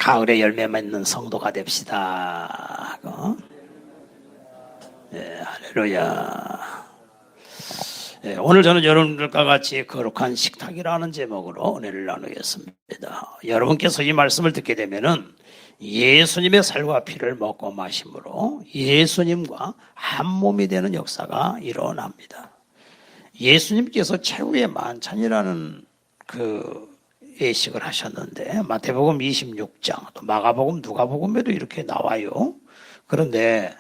가을에 열매 맺는 성도가 됩시다. 할렐루야. 오늘 저는 여러분들과 같이 거룩한 식탁이라는 제목으로 은혜를 나누겠습니다. 여러분께서 이 말씀을 듣게 되면은 예수님의 살과 피를 먹고 마심으로 예수님과 한 몸이 되는 역사가 일어납니다. 예수님께서 최후의 만찬이라는 예식을 하셨는데 마태복음 26장 또 마가복음 누가복음에도 이렇게 나와요. 그런데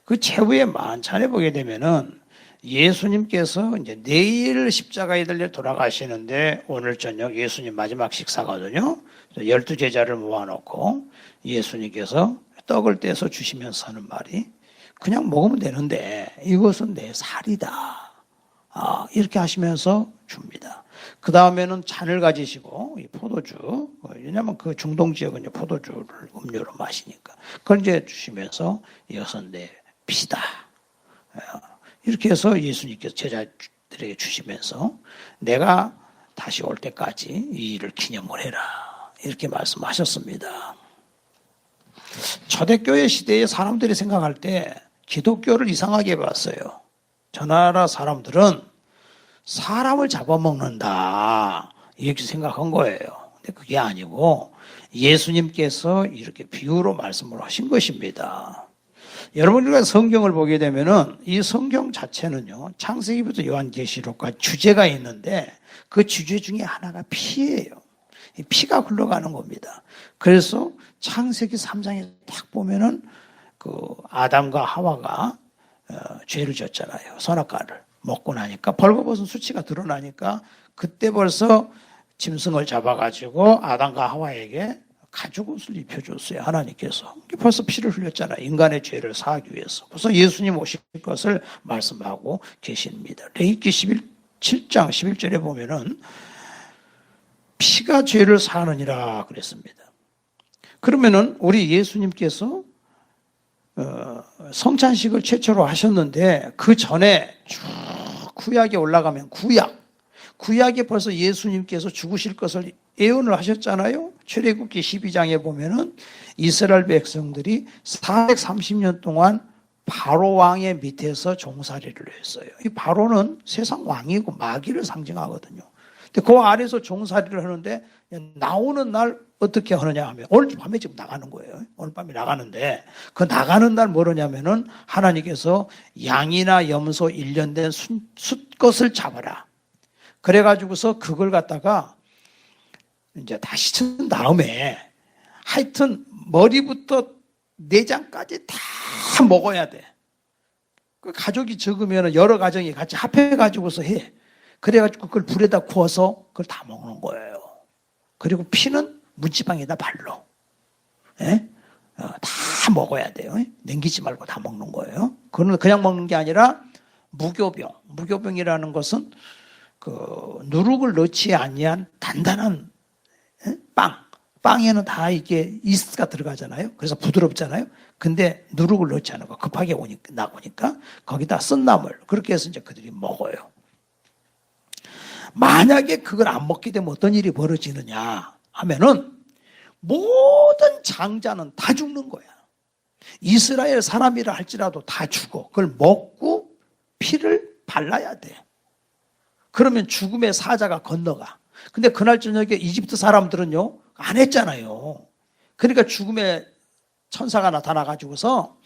그 최후의 만찬에 보게 되면은 예수님께서 이제 내일 십자가에 달려 돌아가시는데 오늘 저녁 예수님 마지막 식사거든요. 12제자를 모아놓고 예수님께서 떡을 떼서 주시면서 하는 말이 그냥 먹으면 되는데 이것은 내 살이다. 이렇게 하시면서 줍니다. 그 다음에는 잔을 가지시고 이 포도주, 왜냐하면 그 중동 지역은 이제 포도주를 음료로 마시니까 그걸 이제 주시면서 이것은 내 피다. 이렇게 해서 예수님께서 제자들에게 주시면서 내가 다시 올 때까지 이 일을 기념을 해라. 이렇게 말씀하셨습니다. 초대교회 시대에 사람들이 생각할 때 기독교를 이상하게 봤어요. 저 나라 사람들은 사람을 잡아먹는다. 이렇게 생각한 거예요. 근데 그게 아니고 예수님께서 이렇게 비유로 말씀을 하신 것입니다. 여러분들과 성경을 보게 되면은 이 성경 자체는요, 창세기부터 요한계시록까지 주제가 있는데 그 주제 중에 하나가 피예요. 피가 흘러가는 겁니다. 그래서 창세기 3장에 딱 보면은 아담과 하와가 죄를 졌잖아요. 선악과를 먹고 나니까 벌거벗은 수치가 드러나니까 그때 벌써 짐승을 잡아가지고 아담과 하와에게 가죽옷을 입혀줬어요. 하나님께서. 벌써 피를 흘렸잖아요. 인간의 죄를 사하기 위해서. 벌써 예수님 오실 것을 말씀하고 계십니다. 레위기 7장 11절에 보면은 피가 죄를 사하느니라 그랬습니다. 그러면은 우리 예수님께서 성찬식을 최초로 하셨는데 그 전에 쭉 구약에 올라가면 구약에 벌써 예수님께서 죽으실 것을 예언을 하셨잖아요. 출애굽기 12장에 보면은 이스라엘 백성들이 430년 동안 바로 왕의 밑에서 종살이를 했어요. 이 바로는 세상 왕이고 마귀를 상징하거든요. 근데 그 아래서 종살이를 하는데 나오는 날 어떻게 하느냐 하면 오늘 밤에 지금 나가는 거예요. 오늘 밤에 나가는데 그 나가는 날 뭐냐면은 하나님께서 양이나 염소 1년 된 숫것을 잡아라. 그래가지고서 그걸 갖다가 이제 다시 친 다음에 하여튼 머리부터 내장까지 다 먹어야 돼. 그 가족이 적으면 여러 가정이 같이 합해가지고서 해. 그래가지고 그걸 불에다 구워서 그걸 다 먹는 거예요. 그리고 피는 문지방에다 발로. 예? 다 먹어야 돼요. 남기지 말고 다 먹는 거예요. 그건 그냥 먹는 게 아니라 무교병. 무교병이라는 것은 누룩을 넣지 아니한 단단한 빵에는 다 이게 이스트가 들어가잖아요. 그래서 부드럽잖아요. 근데 누룩을 넣지 않고 급하게 나오니까 거기다 쓴 나물 그렇게 해서 이제 그들이 먹어요. 만약에 그걸 안 먹게 되면 어떤 일이 벌어지느냐 하면은 모든 장자는 다 죽는 거야. 이스라엘 사람이라 할지라도 다 죽어. 그걸 먹고 피를 발라야 돼. 그러면 죽음의 사자가 건너가. 근데 그날 저녁에 이집트 사람들은요 안 했잖아요. 그러니까 죽음의 천사가 나타나가지고서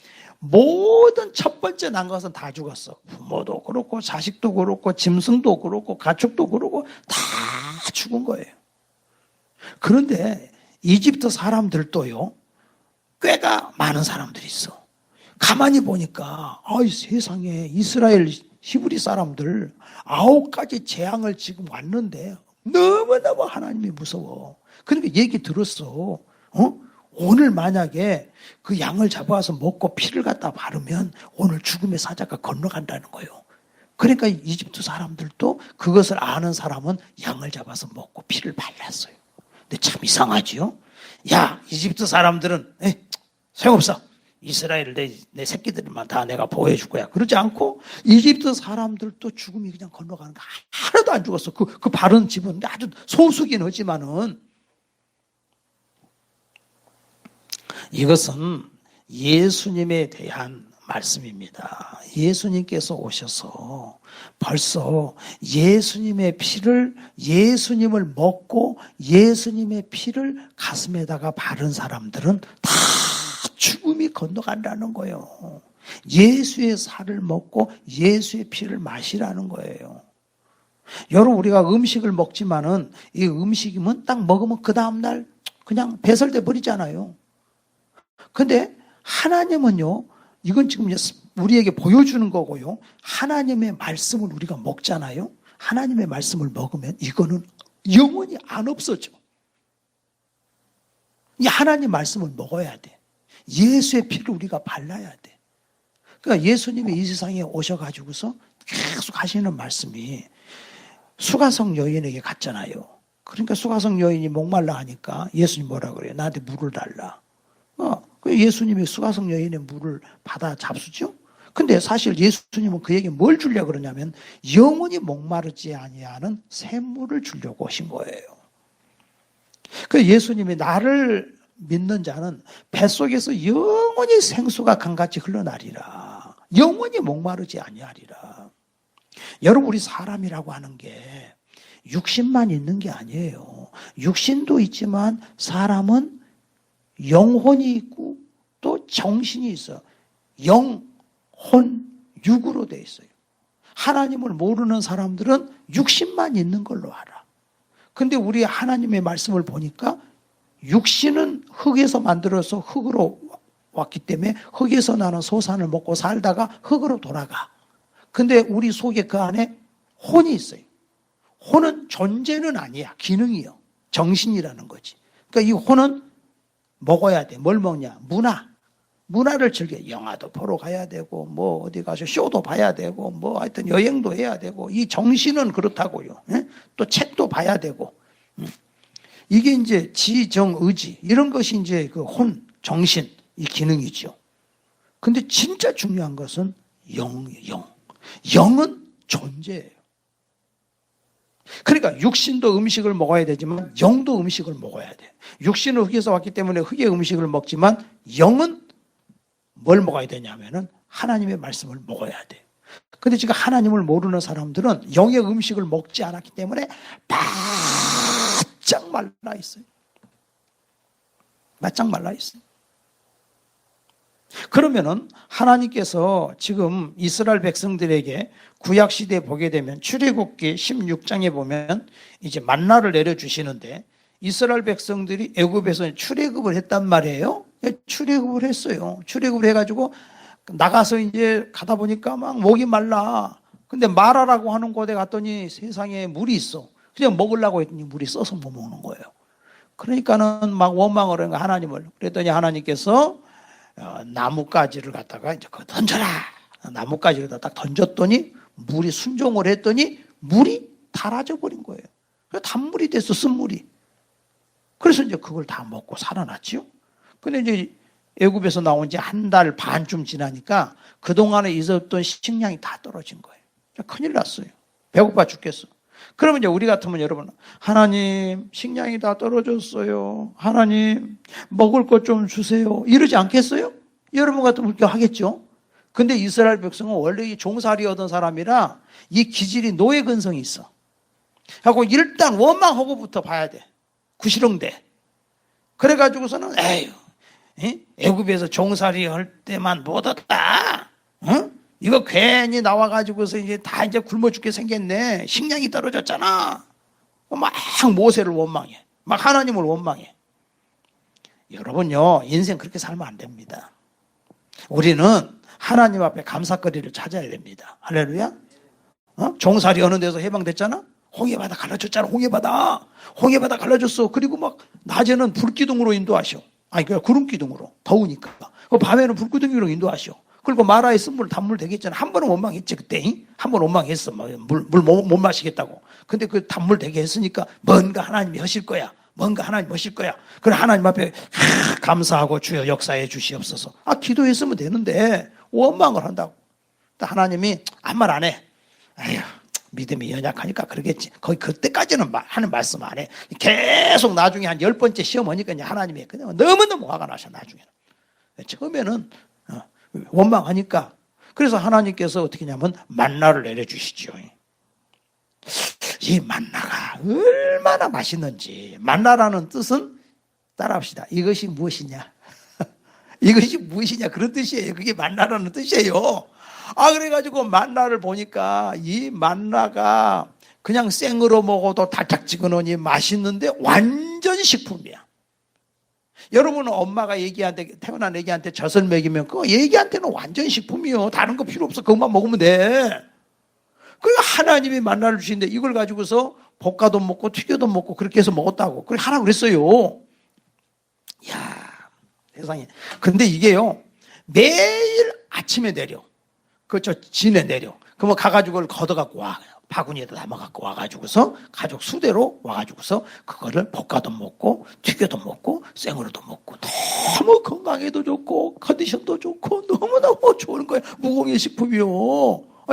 모든 첫 번째 난 것은 다 죽었어. 부모도 그렇고 자식도 그렇고 짐승도 그렇고 가축도 그렇고 다 죽은 거예요. 그런데 이집트 사람들도요 꽤가 많은 사람들이 있어. 가만히 보니까 세상에 이스라엘 히브리 사람들 9가지 재앙을 지금 왔는데 너무너무 하나님이 무서워. 그러니까 얘기 들었어. 오늘 만약에 그 양을 잡아와서 먹고 피를 갖다 바르면 오늘 죽음의 사자가 건너간다는 거예요. 그러니까 이집트 사람들도 그것을 아는 사람은 양을 잡아서 먹고 피를 발랐어요. 근데 참 이상하지요? 야, 이집트 사람들은 소용없어. 이스라엘 내 새끼들만 다 내가 보호해줄 거야. 그러지 않고 이집트 사람들도 죽음이 그냥 건너가는 거 하나도 안 죽었어. 그 바른 집은 아주 소수긴 하지만은 이것은 예수님에 대한 말씀입니다. 예수님께서 오셔서 벌써 예수님을 먹고 예수님의 피를 가슴에다가 바른 사람들은 다 죽음이 건너간다는 거예요. 예수의 살을 먹고 예수의 피를 마시라는 거예요. 여러분, 우리가 음식을 먹지만은 이 음식이면 딱 먹으면 그 다음날 그냥 배설돼 버리잖아요. 근데 하나님은요, 이건 지금 우리에게 보여주는 거고요. 하나님의 말씀을 우리가 먹잖아요. 하나님의 말씀을 먹으면 이거는 영원히 안 없어져. 이 하나님 말씀을 먹어야 돼. 예수의 피를 우리가 발라야 돼. 그러니까 예수님이 이 세상에 오셔가지고서 계속 하시는 말씀이 수가성 여인에게 갔잖아요. 그러니까 수가성 여인이 목말라 하니까 예수님 뭐라 그래요? 나한테 물을 달라. 예수님이 수가성 여인의 물을 받아 잡수죠. 근데 사실 예수님은 그에게 뭘 주려고 그러냐면 영원히 목마르지 아니하는 샘물을 주려고 오신 거예요. 그 예수님이 나를 믿는 자는 뱃속에서 영원히 생수가 강같이 흘러나리라. 영원히 목마르지 아니하리라. 여러분, 우리 사람이라고 하는 게 육신만 있는 게 아니에요. 육신도 있지만 사람은 영혼이 있고 또 정신이 있어요. 영, 혼, 육으로 돼 있어요. 하나님을 모르는 사람들은 육신만 있는 걸로 알아. 근데 우리 하나님의 말씀을 보니까 육신은 흙에서 만들어서 흙으로 왔기 때문에 흙에서 나는 소산을 먹고 살다가 흙으로 돌아가. 근데 우리 속에 그 안에 혼이 있어요. 혼은 존재는 아니야. 기능이요. 정신이라는 거지. 그러니까 이 혼은 먹어야 돼. 뭘 먹냐? 문화를 즐겨. 영화도 보러 가야 되고, 뭐 어디 가서 쇼도 봐야 되고, 뭐 하여튼 여행도 해야 되고, 이 정신은 그렇다고요. 또 책도 봐야 되고. 이게 이제 지정의지, 이런 것이 이제 그 혼, 정신, 이 기능이죠. 근데 진짜 중요한 것은 영이에요. 영은 존재예요. 그러니까 육신도 음식을 먹어야 되지만 영도 음식을 먹어야 돼. 육신은 흙에서 왔기 때문에 흙의 음식을 먹지만 영은 뭘 먹어야 되냐면은 하나님의 말씀을 먹어야 돼. 근데 지금 하나님을 모르는 사람들은 영의 음식을 먹지 않았기 때문에 바짝 말라 있어요. 바짝 말라 있어요. 그러면은 하나님께서 지금 이스라엘 백성들에게 구약 시대에 보게 되면 출애굽기 16장에 보면 이제 만나를 내려주시는데 이스라엘 백성들이 애굽에서 출애굽을 했단 말이에요. 출애굽을 했어요. 출애굽을 해가지고 나가서 이제 가다 보니까 막 목이 말라. 근데 마라라고 하는 곳에 갔더니 세상에 물이 있어. 그냥 먹으려고 했더니 물이 써서 못 먹는 거예요. 그러니까는 막 원망을 한 하나님을. 그랬더니 하나님께서 나뭇가지를 갖다가 이제 그거 던져라. 나뭇가지를 딱 던졌더니 물이 순종을 했더니 물이 닳아져 버린 거예요. 단물이 됐어, 쓴물이. 그래서 이제 그걸 다 먹고 살아났지요. 근데 이제 애굽에서 나온 지 한 달 반쯤 지나니까 그동안에 있었던 식량이 다 떨어진 거예요. 큰일 났어요. 배고파 죽겠어. 그러면 이제 우리 같으면 여러분, 하나님, 식량이 다 떨어졌어요. 하나님, 먹을 것 좀 주세요. 이러지 않겠어요? 여러분 같으면 그렇게 하겠죠? 근데 이스라엘 백성은 원래 이 종살이 하던 사람이라 이 기질이 노예 근성이 있어. 하고 일단 원망하고부터 봐야 돼. 구시렁대. 그래가지고서는, 에휴, 애굽에서 종살이 할 때만 못 얻었다. 응? 이거 괜히 나와가지고서 이제 다 이제 굶어 죽게 생겼네. 식량이 떨어졌잖아. 막 모세를 원망해. 막 하나님을 원망해. 여러분요, 인생 그렇게 살면 안 됩니다. 우리는 하나님 앞에 감사거리를 찾아야 됩니다. 할렐루야. 종살이 어느 데서 해방됐잖아? 홍해바다 갈라줬잖아. 홍해바다 갈라줬어. 그리고 막 낮에는 불기둥으로 인도하셔. 아니, 그러니까 구름기둥으로. 더우니까. 밤에는 불기둥으로 인도하셔. 그리고 마라의 쓴물 단물 되겠잖아. 한 번은 원망했지 그때. 한 번 원망했어. 물 못 마시겠다고. 근데 그 단물 되게 했으니까 뭔가 하나님이 하실 거야. 그래 하나님 앞에 감사하고 주여 역사해 주시옵소서. 기도했으면 되는데 원망을 한다고. 하나님이 아무 말 안 해. 아휴, 믿음이 연약하니까 그러겠지. 거의 그때까지는 하는 말씀 안 해. 계속 나중에 한 10번째 시험 오니까 하나님이 그냥 너무너무 화가 나셔 나중에는. 처음에는 원망하니까. 그래서 하나님께서 어떻게 하냐면 만나를 내려주시죠. 이 만나가 얼마나 맛있는지. 만나라는 뜻은 따라합시다. 이것이 무엇이냐? 이것이 무엇이냐? 그런 뜻이에요. 그게 만나라는 뜻이에요. 그래가지고 만나를 보니까 이 만나가 그냥 생으로 먹어도 달짝지근하니 맛있는데 완전 식품이야. 여러분은 엄마가 태어난 애기한테 젖을 먹이면 그거 애기한테는 완전 식품이요. 다른 거 필요 없어. 그것만 먹으면 돼. 그러니까 하나님이 만나를 주시는데 이걸 가지고서 볶아도 먹고 튀겨도 먹고 그렇게 해서 먹었다고. 그렇게 하라고 그랬어요. 이야, 세상에. 근데 이게요, 매일 아침에 내려. 진에 내려. 그러면 가가지고 그걸 걷어갖고 와. 바구니에다 담아갖고 와가지고서 가족 수대로 와가지고서 그거를 볶아도 먹고 튀겨도 먹고 생으로도 먹고 너무 건강에도 좋고 컨디션도 좋고 너무너무 좋은 거야. 무공의 식품이요.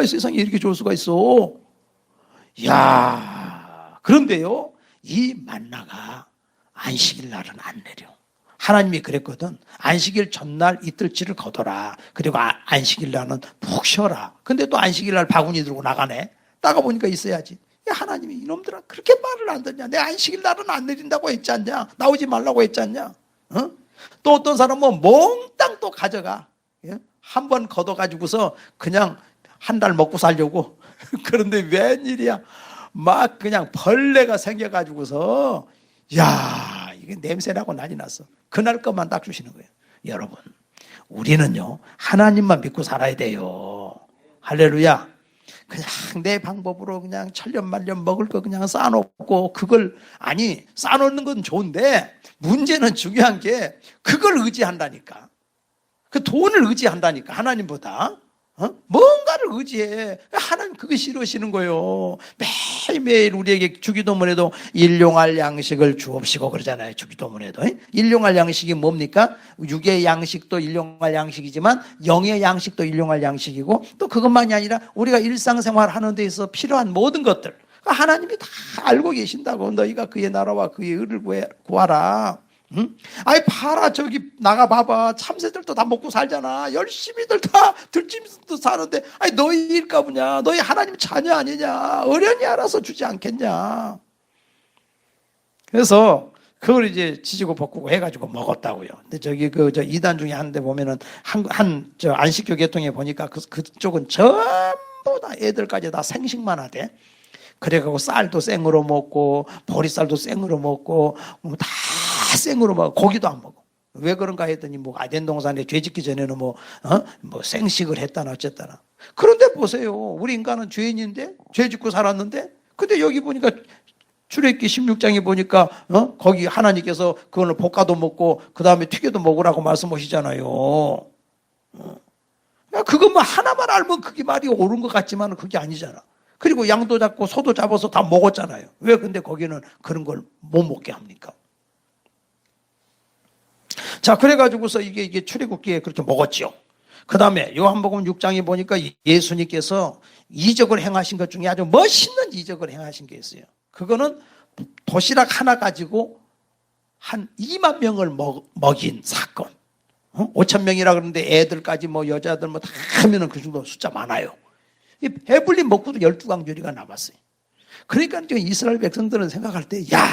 세상에 이렇게 좋을 수가 있어. 이야, 그런데요, 이 만나가 안식일 날은 안 내려. 하나님이 그랬거든. 안식일 전날 이틀치를 거둬라. 그리고 안식일 날은 푹 쉬어라. 근데 또 안식일 날 바구니 들고 나가네. 따가보니까 있어야지. 하나님이 이놈들아 그렇게 말을 안 듣냐. 내 안식일 날은 안 내린다고 했지 않냐. 나오지 말라고 했지 않냐. 또 어떤 사람은 몽땅 또 가져가. 한 번 걷어가지고서 그냥 한 달 먹고 살려고. 그런데 웬일이야. 막 그냥 벌레가 생겨가지고서 야, 이게 냄새나고 난리 났어. 그날 것만 딱 주시는 거예요. 여러분, 우리는요 하나님만 믿고 살아야 돼요. 할렐루야. 그냥 내 방법으로 그냥 천년만년 먹을 거 그냥 쌓아놓고 쌓아놓는 건 좋은데 문제는 중요한 게 그걸 의지한다니까. 그 돈을 의지한다니까. 하나님보다 뭔가를 의지해. 하나님 그거 싫으시는 거예요. 매일매일 우리에게 주기도문에도 일용할 양식을 주옵시고 그러잖아요. 주기도문에도. 일용할 양식이 뭡니까? 육의 양식도 일용할 양식이지만 영의 양식도 일용할 양식이고 또 그것만이 아니라 우리가 일상생활 하는 데 있어서 필요한 모든 것들 하나님이 다 알고 계신다고. 너희가 그의 나라와 그의 의를 구하라. 응? 봐라, 저기 나가봐봐. 참새들도 다 먹고 살잖아. 열심히들 다 들짐승도 사는데 너희 일까 보냐. 너희 하나님 자녀 아니냐. 어련히 알아서 주지 않겠냐. 그래서 그걸 이제 지지고 볶고 해가지고 먹었다고요. 근데 저기 저 이단 중에 한 데 보면은 저 안식교 계통에 보니까 그쪽은 전부 다 애들까지 다 생식만 하대. 그래가지고 쌀도 생으로 먹고 보리쌀도 생으로 먹고 다 생으로 먹어. 고기도 안 먹어. 왜 그런가 했더니 아덴 동산에 죄 짓기 전에는 생식을 했다나 어쨌다나. 그런데 보세요. 우리 인간은 죄인인데 죄 짓고 살았는데 근데 여기 보니까 출애굽기 16장에 보니까 거기 하나님께서 그걸 볶아도 먹고 그 다음에 튀겨도 먹으라고 말씀하시잖아요. 그것만 하나만 알면 그게 말이 옳은 것 같지만 그게 아니잖아. 그리고 양도 잡고 소도 잡아서 다 먹었잖아요. 왜 근데 거기는 그런 걸 못 먹게 합니까? 자, 그래가지고서 이게 출애굽기에 그렇게 먹었죠. 그 다음에 요한복음 6장에 보니까 예수님께서 이적을 행하신 것 중에 아주 멋있는 이적을 행하신 게 있어요. 그거는 도시락 하나 가지고 한 2만 명을 먹인 사건. 5천 명이라 그러는데 애들까지 여자들 다 하면은 그 정도 숫자 많아요. 이 배불리 먹고도 12강조리가 남았어요. 그러니까 이스라엘 백성들은 생각할 때, 야,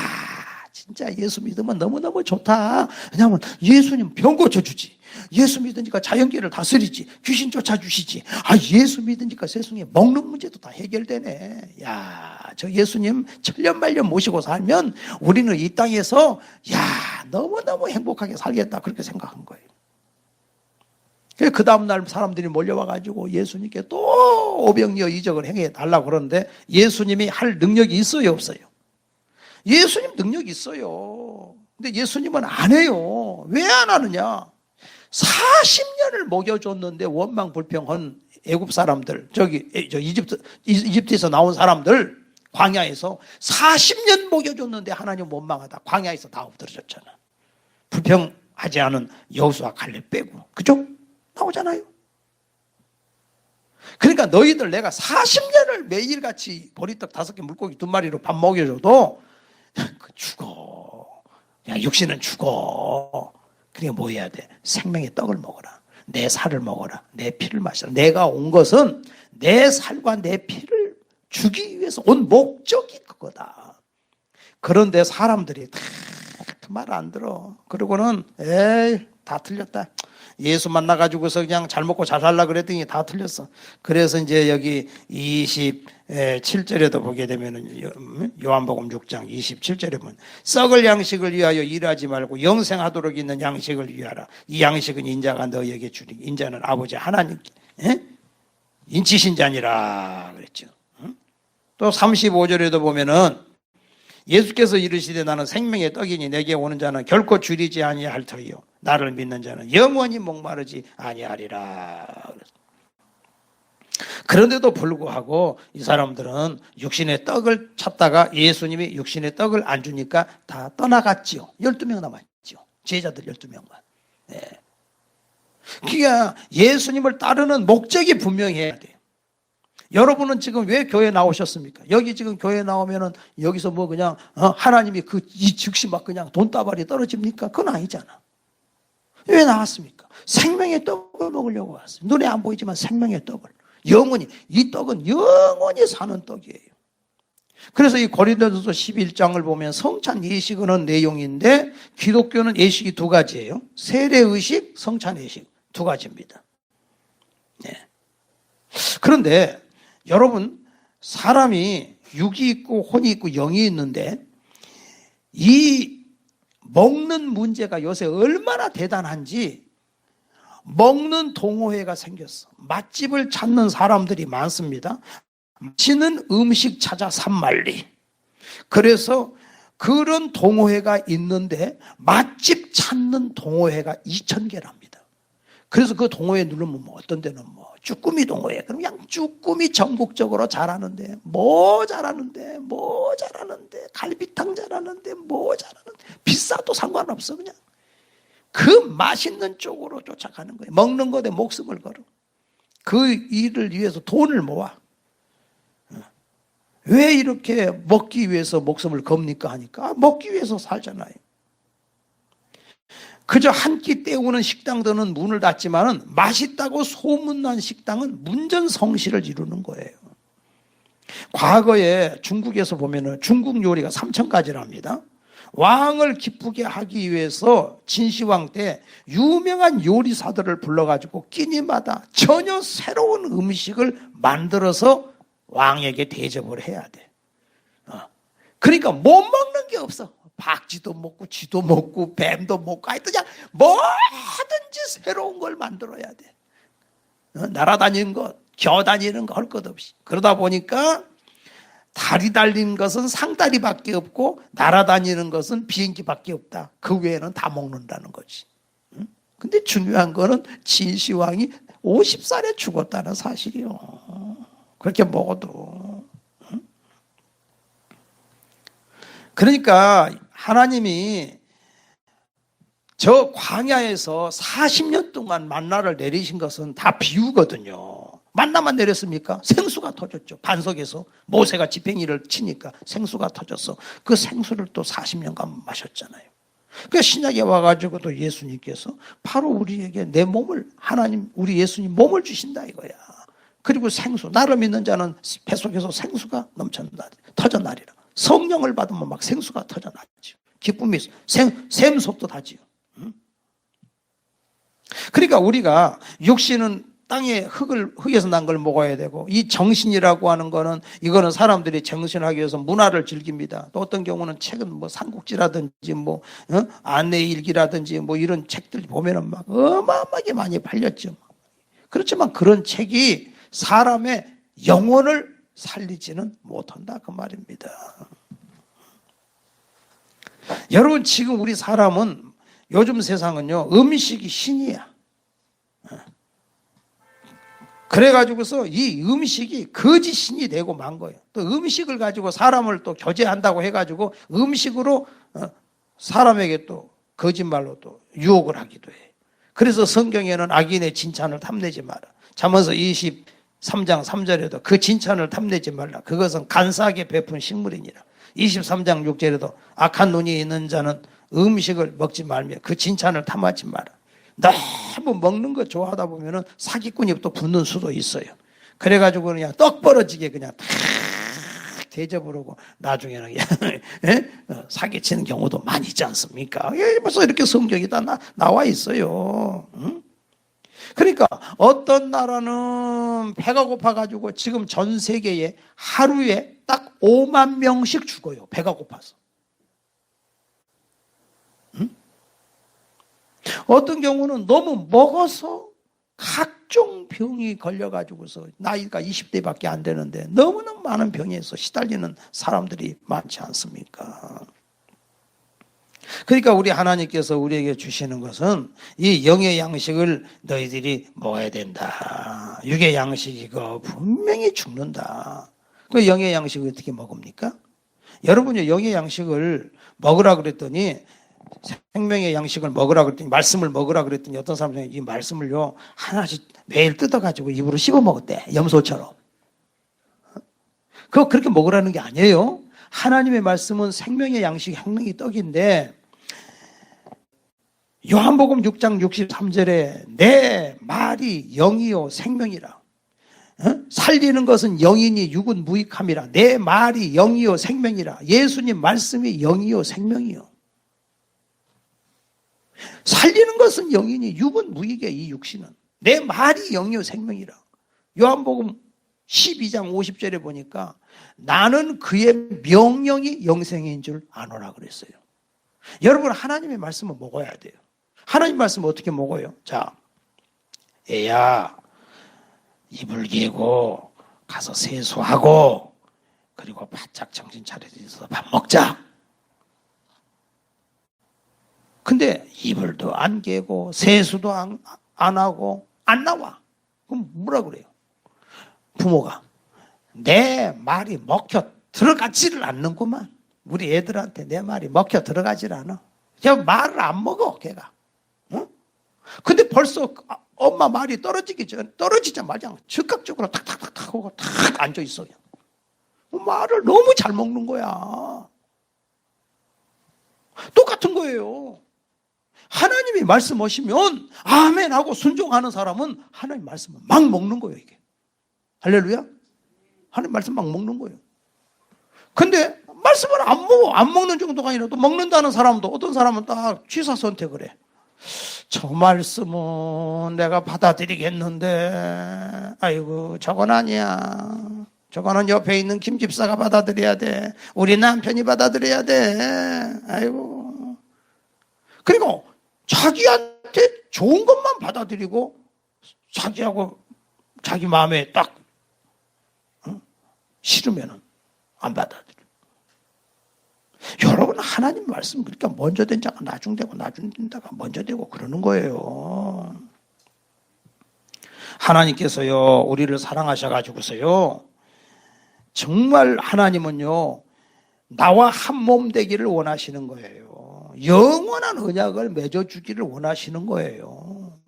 진짜 예수 믿으면 너무너무 좋다. 왜냐하면 예수님 병 고쳐주지. 예수 믿으니까 자연계를 다스리지. 귀신 쫓아주시지. 예수 믿으니까 세상에 먹는 문제도 다 해결되네. 야, 저 예수님 천년만년 모시고 살면 우리는 이 땅에서 너무너무 행복하게 살겠다. 그렇게 생각한 거예요. 그 다음날 사람들이 몰려와가지고 예수님께 또 오병이어 이적을 행해 달라고 그러는데 예수님이 할 능력이 있어요, 없어요? 예수님 능력이 있어요. 근데 예수님은 안 해요. 왜 안 하느냐? 40년을 먹여줬는데 원망불평한 애굽 사람들, 이집트에서 나온 사람들, 광야에서 40년 먹여줬는데 하나님 원망하다 광야에서 다 엎드려졌잖아. 불평하지 않은 여호수아 갈렙 빼고. 그죠? 나오잖아요. 그러니까 너희들 내가 40년을 매일같이 보리떡 5개 물고기 2마리로 밥 먹여줘도 죽어. 육신은 죽어. 그러니까 뭐 해야 돼? 생명의 떡을 먹어라. 내 살을 먹어라. 내 피를 마셔라. 내가 온 것은 내 살과 내 피를 주기 위해서 온 목적이 그거다. 그런데 사람들이 다 말 안 들어. 그러고는 에이 다 틀렸다. 예수 만나가지고서 그냥 잘 먹고 잘 살라 그랬더니 다 틀렸어. 그래서 이제 여기 27절에도 보게 되면은 요한복음 6장 27절에 보면 썩을 양식을 위하여 일하지 말고 영생하도록 있는 양식을 위하라. 이 양식은 인자가 너에게 주니 인자는 아버지 하나님께 인치신 자니라 그랬죠. 또 35절에도 보면은 예수께서 이르시되 나는 생명의 떡이니 내게 오는 자는 결코 줄이지 아니할 터이요 나를 믿는 자는 영원히 목마르지 아니하리라. 그런데도 불구하고 이 사람들은 육신의 떡을 찾다가 예수님이 육신의 떡을 안 주니까 다 떠나갔지요. 12명 남았지요. 제자들 12명만. 네. 그러니까 예수님을 따르는 목적이 분명해야 돼요. 여러분은 지금 왜 교회 나오셨습니까? 여기 지금 교회 나오면은 여기서 뭐 그냥 하나님이 이 즉시 막 그냥 돈다발이 떨어집니까? 그건 아니잖아. 왜 나왔습니까? 생명의 떡을 먹으려고 왔어요. 눈에 안 보이지만 생명의 떡을. 영원히, 이 떡은 영원히 사는 떡이에요. 그래서 이 고린도전서 11장을 보면 성찬 예식을 하는 내용인데 기독교는 예식이 두 가지예요. 세례의식, 성찬 예식 두 가지입니다. 네. 그런데 여러분 사람이 육이 있고 혼이 있고 영이 있는데 이 먹는 문제가 요새 얼마나 대단한지 먹는 동호회가 생겼어. 맛집을 찾는 사람들이 많습니다. 맛있는 음식 찾아 산만리. 그래서 그런 동호회가 있는데 맛집 찾는 동호회가 2,000개랍니다. 그래서 그 동호회 누르면 뭐 어떤 데는 뭐 쭈꾸미 동호회. 그럼 그냥 쭈꾸미 전국적으로 잘하는데 뭐 잘하는데 갈비탕 잘하는데 뭐 잘하는데 비싸도 상관없어. 그냥 그 맛있는 쪽으로 쫓아가는 거예요. 먹는 것에 목숨을 걸어. 그 일을 위해서 돈을 모아. 왜 이렇게 먹기 위해서 목숨을 겁니까 하니까 먹기 위해서 살잖아요. 그저 한 끼 때우는 식당들은 문을 닫지만은 맛있다고 소문난 식당은 문전성시를 이루는 거예요. 과거에 중국에서 보면은 중국 요리가 3,000가지랍니다. 왕을 기쁘게 하기 위해서 진시황 때 유명한 요리사들을 불러가지고 끼니마다 전혀 새로운 음식을 만들어서 왕에게 대접을 해야 돼. 그러니까 못 먹는 게 없어. 박쥐도 먹고 쥐도 먹고 뱀도 먹고 하여튼 그냥 뭐든지 새로운 걸 만들어야 돼. 날아다니는 것, 기어다니는 거 할 것 없이. 그러다 보니까 다리 달린 것은 상다리밖에 없고 날아다니는 것은 비행기밖에 없다. 그 외에는 다 먹는다는 거지. 근데 중요한 거는 진시황이 50살에 죽었다는 사실이요. 그렇게 먹어도. 그러니까 하나님이 저 광야에서 40년 동안 만나를 내리신 것은 다 비유거든요. 만나만 내렸습니까? 생수가 터졌죠. 반석에서 모세가 지팽이를 치니까 생수가 터졌어. 그 생수를 또 40년간 마셨잖아요. 그 신약에 와가지고 또 예수님께서 바로 우리에게 내 몸을 하나님 우리 예수님 몸을 주신다 이거야. 그리고 생수 나를 믿는 자는 뱃속에서 생수가 터져나리라. 성령을 받으면 막 생수가 터져나죠. 기쁨이 샘속도 다지요. 그러니까 우리가 육신은 땅의 흙에서 난 걸 먹어야 되고 이 정신이라고 하는 거는 이거는 사람들이 정신하기 위해서 문화를 즐깁니다. 또 어떤 경우는 책은 뭐 삼국지라든지 뭐 안내일기라든지 뭐 이런 책들 보면은 막 어마어마하게 많이 팔렸죠. 그렇지만 그런 책이 사람의 영혼을 살리지는 못한다 그 말입니다. 여러분 지금 우리 사람은 요즘 세상은요 음식이 신이야. 그래가지고서 이 음식이 거짓 신이 되고 만 거예요. 또 음식을 가지고 사람을 또 교제한다고 해가지고 음식으로 사람에게 또 거짓말로 또 유혹을 하기도 해. 그래서 성경에는 악인의 진찬을 탐내지 마라. 잠언서 23장 3절에도 그 진찬을 탐내지 말라. 그것은 간사하게 베푼 식물이니라. 23장 6절에도 악한 눈이 있는 자는 음식을 먹지 말며 그 진찬을 탐하지 마라. 너무 먹는 거 좋아하다 보면은 사기꾼이 또 붙는 수도 있어요. 그래가지고 그냥 떡 벌어지게 그냥 탁 대접을 나중에는 사기치는 경우도 많이 있지 않습니까? 벌써 이렇게 성경이 다 나와 있어요. 응? 그러니까 어떤 나라는 배가 고파가지고 지금 전 세계에 하루에 딱 5만 명씩 죽어요. 배가 고파서. 응? 어떤 경우는 너무 먹어서 각종 병이 걸려가지고서 나이가 20대밖에 안 되는데 너무나 많은 병에서 시달리는 사람들이 많지 않습니까? 그러니까 우리 하나님께서 우리에게 주시는 것은 이 영의 양식을 너희들이 먹어야 된다. 육의 양식이고 분명히 죽는다. 그 영의 양식을 어떻게 먹습니까? 여러분이 영의 양식을 먹으라 그랬더니 생명의 양식을 먹으라 그랬더니 말씀을 먹으라 그랬더니 어떤 사람들이 이 말씀을요 하나씩 매일 뜯어가지고 입으로 씹어 먹었대. 염소처럼. 그거 그렇게 먹으라는 게 아니에요. 하나님의 말씀은 생명의 양식 생명의 떡인데 요한복음 6장 63절에 내 말이 영이요 생명이라. 살리는 것은 영이니 육은 무익함이라. 내 말이 영이요 생명이라. 예수님 말씀이 영이요 생명이요. 살리는 것은 영이니 육은 무익해. 이 육신은 내 말이 영이요 생명이라. 요한복음 12장 50절에 보니까 나는 그의 명령이 영생인 줄 아노라 그랬어요. 여러분 하나님의 말씀을 먹어야 돼요. 하나님 말씀을 어떻게 먹어요? 자, 애야 이불 개고 가서 세수하고 그리고 바짝 정신 차려서 밥 먹자. 근데 이불도 안 개고 세수도 안 하고 안 나와. 그럼 뭐라 그래요? 부모가 내 말이 먹혀 들어가지를 않는구만. 우리 애들한테 내 말이 먹혀 들어가질 않아. 그냥 말을 안 먹어 걔가. 응? 근데 벌써 엄마 말이 떨어지자마자 즉각적으로 탁탁탁탁 하고 탁 앉아 있어요. 말을 너무 잘 먹는 거야. 똑같은 거예요. 하나님이 말씀하시면 아멘 하고 순종하는 사람은 하나님 말씀을 막 먹는 거예요. 이게 할렐루야. 하나님 말씀 막 먹는 거예요. 근데 말씀을 안 먹어. 안 먹는 정도가 아니라 또 먹는다는 사람도 어떤 사람은 딱 취사 선택을 해. 저 말씀은 내가 받아들이겠는데 아이고 저건 아니야. 저거는 옆에 있는 김 집사가 받아들여야 돼. 우리 남편이 받아들여야 돼. 아이고. 그리고 자기한테 좋은 것만 받아들이고 자기하고 자기 마음에 딱 싫으면은 안 받아들여. 여러분 하나님 말씀 그러니까 먼저 된 자가 나중되고 나중된 자가 먼저 되고 그러는 거예요. 하나님께서요 우리를 사랑하셔가지고서요 정말 하나님은요 나와 한 몸 되기를 원하시는 거예요. 영원한 언약을 맺어주기를 원하시는 거예요.